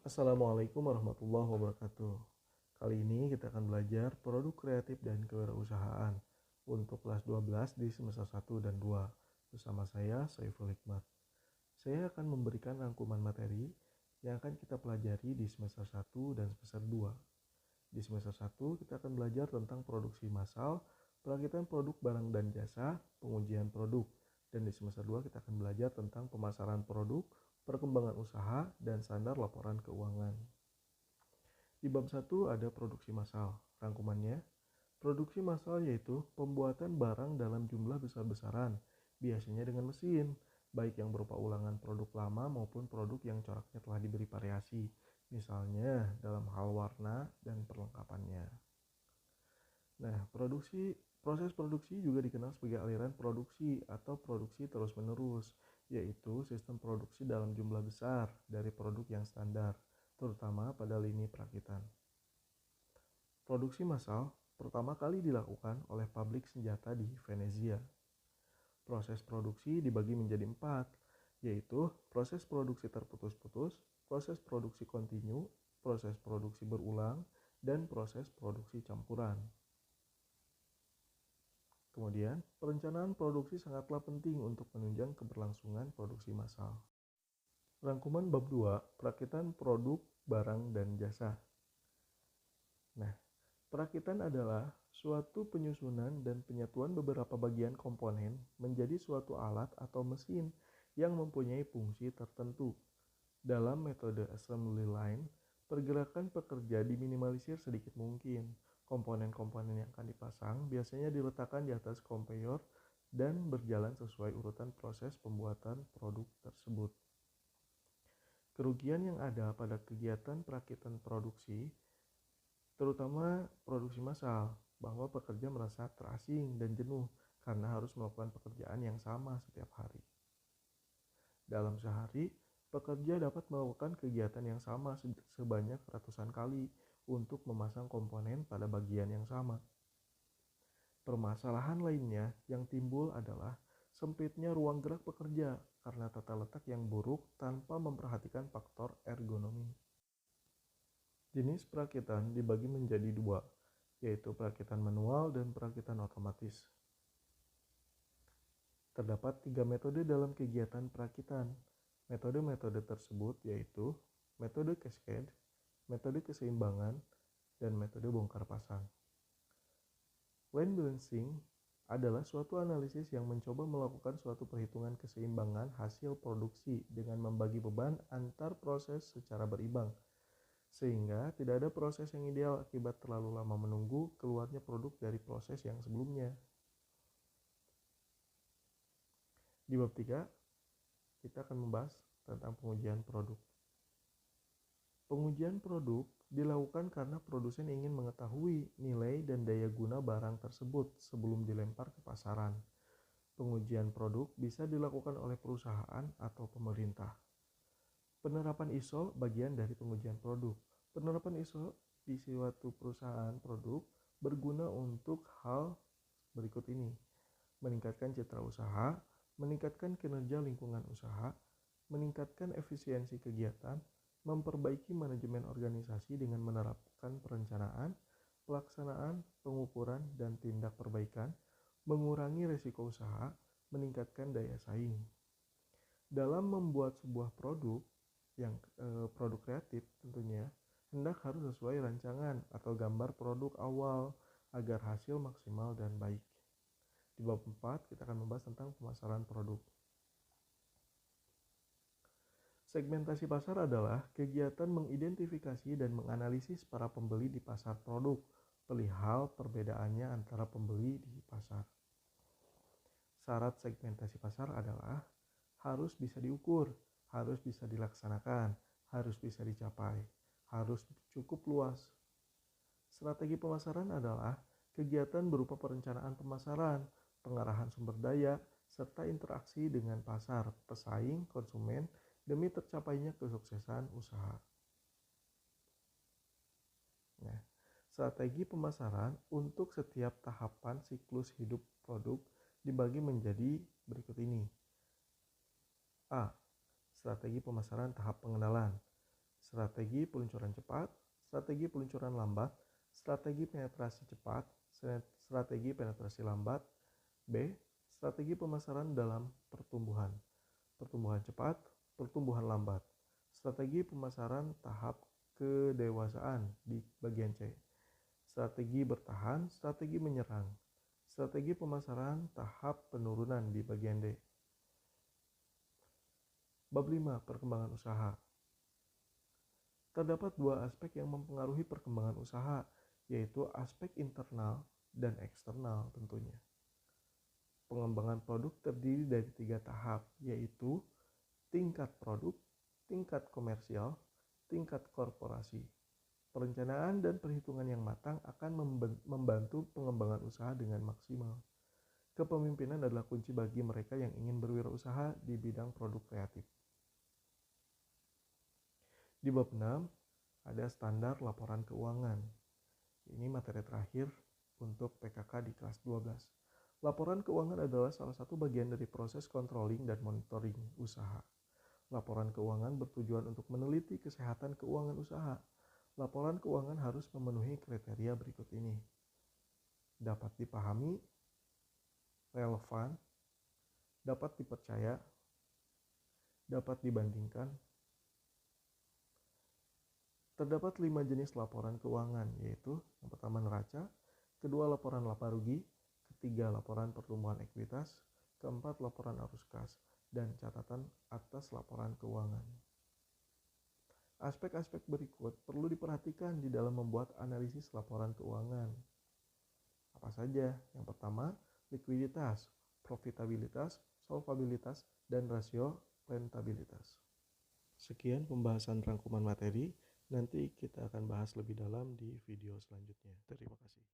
Assalamualaikum warahmatullahi wabarakatuh. Kali ini kita akan belajar produk kreatif dan kewirausahaan untuk kelas 12 di semester 1 dan 2 bersama saya Saiful Hikmat. Saya akan memberikan rangkuman materi yang akan kita pelajari di semester 1 dan semester 2. Di semester 1 kita akan belajar tentang produksi massal, perakitan produk barang dan jasa, pengujian produk. Dan di semester 2 kita akan belajar tentang pemasaran produk, perkembangan usaha, dan standar laporan keuangan. Di bab 1 ada produksi massal. Rangkumannya, produksi massal yaitu pembuatan barang dalam jumlah besar-besaran, biasanya dengan mesin, baik yang berupa ulangan produk lama maupun produk yang coraknya telah diberi variasi, misalnya dalam hal warna dan perlengkapannya. Nah, proses produksi juga dikenal sebagai aliran produksi atau produksi terus-menerus, yaitu sistem produksi dalam jumlah besar dari produk yang standar, terutama pada lini perakitan. Produksi massal pertama kali dilakukan oleh pabrik senjata di Venezia. Proses produksi dibagi menjadi 4, yaitu proses produksi terputus-putus, proses produksi kontinu, proses produksi berulang, dan proses produksi campuran. Kemudian, perencanaan produksi sangatlah penting untuk menunjang keberlangsungan produksi massal. Rangkuman bab 2, perakitan produk, barang, dan jasa. Nah, perakitan adalah suatu penyusunan dan penyatuan beberapa bagian komponen menjadi suatu alat atau mesin yang mempunyai fungsi tertentu. Dalam metode assembly line, pergerakan pekerja diminimalisir sedikit mungkin. Komponen-komponen yang akan dipasang biasanya diletakkan di atas konveyor dan berjalan sesuai urutan proses pembuatan produk tersebut. Kerugian yang ada pada kegiatan perakitan produksi, terutama produksi massal, bahwa pekerja merasa terasing dan jenuh karena harus melakukan pekerjaan yang sama setiap hari. Dalam sehari, pekerja dapat melakukan kegiatan yang sama sebanyak ratusan kali untuk memasang komponen pada bagian yang sama. Permasalahan lainnya yang timbul adalah sempitnya ruang gerak pekerja karena tata letak yang buruk tanpa memperhatikan faktor ergonomi. Jenis perakitan dibagi menjadi 2, yaitu perakitan manual dan perakitan otomatis. Terdapat 3 metode dalam kegiatan perakitan. Metode-metode tersebut yaitu metode cascade, metode keseimbangan, dan metode bongkar pasang. Line balancing adalah suatu analisis yang mencoba melakukan suatu perhitungan keseimbangan hasil produksi dengan membagi beban antar proses secara berimbang, sehingga tidak ada proses yang ideal akibat terlalu lama menunggu keluarnya produk dari proses yang sebelumnya. Di bab 3, kita akan membahas tentang pengujian produk. Pengujian produk dilakukan karena produsen ingin mengetahui nilai dan daya guna barang tersebut sebelum dilempar ke pasaran. Pengujian produk bisa dilakukan oleh perusahaan atau pemerintah. Penerapan ISO bagian dari pengujian produk. Penerapan ISO di suatu perusahaan produk berguna untuk hal berikut ini: meningkatkan citra usaha, meningkatkan kinerja lingkungan usaha, meningkatkan efisiensi kegiatan, memperbaiki manajemen organisasi dengan menerapkan perencanaan, pelaksanaan, pengukuran, dan tindak perbaikan, mengurangi risiko usaha, meningkatkan daya saing. Dalam membuat sebuah produk, produk kreatif tentunya, hendak harus sesuai rancangan atau gambar produk awal agar hasil maksimal dan baik. Di bab 4 kita akan membahas tentang pemasaran produk. Segmentasi pasar adalah kegiatan mengidentifikasi dan menganalisis para pembeli di pasar produk, perihal perbedaannya antara pembeli di pasar. Syarat segmentasi pasar adalah harus bisa diukur, harus bisa dilaksanakan, harus bisa dicapai, harus cukup luas. Strategi pemasaran adalah kegiatan berupa perencanaan pemasaran, pengarahan sumber daya, serta interaksi dengan pasar, pesaing, konsumen, demi tercapainya kesuksesan usaha. Nah, strategi pemasaran untuk setiap tahapan siklus hidup produk dibagi menjadi berikut ini. A. Strategi pemasaran tahap pengenalan. strategi peluncuran cepat, strategi peluncuran lambat, strategi penetrasi cepat, strategi penetrasi lambat. B. Strategi pemasaran dalam pertumbuhan, pertumbuhan cepat, pertumbuhan lambat. Strategi pemasaran tahap kedewasaan di bagian C. Strategi bertahan, strategi menyerang. Strategi pemasaran tahap penurunan di bagian D. Bab 5. Perkembangan usaha. Terdapat dua aspek yang mempengaruhi perkembangan usaha, yaitu aspek internal dan eksternal tentunya. Pengembangan produk terdiri dari 3 tahap, yaitu tingkat produk, tingkat komersial, tingkat korporasi. Perencanaan dan perhitungan yang matang akan membantu pengembangan usaha dengan maksimal. Kepemimpinan adalah kunci bagi mereka yang ingin berwirausaha di bidang produk kreatif. Di bab 6, ada standar laporan keuangan. Ini materi terakhir untuk PKK di kelas 12. Laporan keuangan adalah salah satu bagian dari proses controlling dan monitoring usaha. Laporan keuangan bertujuan untuk meneliti kesehatan keuangan usaha. Laporan keuangan harus memenuhi kriteria berikut ini. Dapat dipahami, relevan, dapat dipercaya, dapat dibandingkan. Terdapat 5 jenis laporan keuangan, yaitu yang pertama neraca, kedua laporan laba rugi, ketiga laporan pertumbuhan ekuitas, keempat laporan arus kas, dan catatan atas laporan keuangan. Aspek-aspek berikut perlu diperhatikan di dalam membuat analisis laporan keuangan. Apa saja? Yang pertama, likuiditas, profitabilitas, solvabilitas, dan rasio rentabilitas. Sekian pembahasan rangkuman materi, nanti kita akan bahas lebih dalam di video selanjutnya. Terima kasih.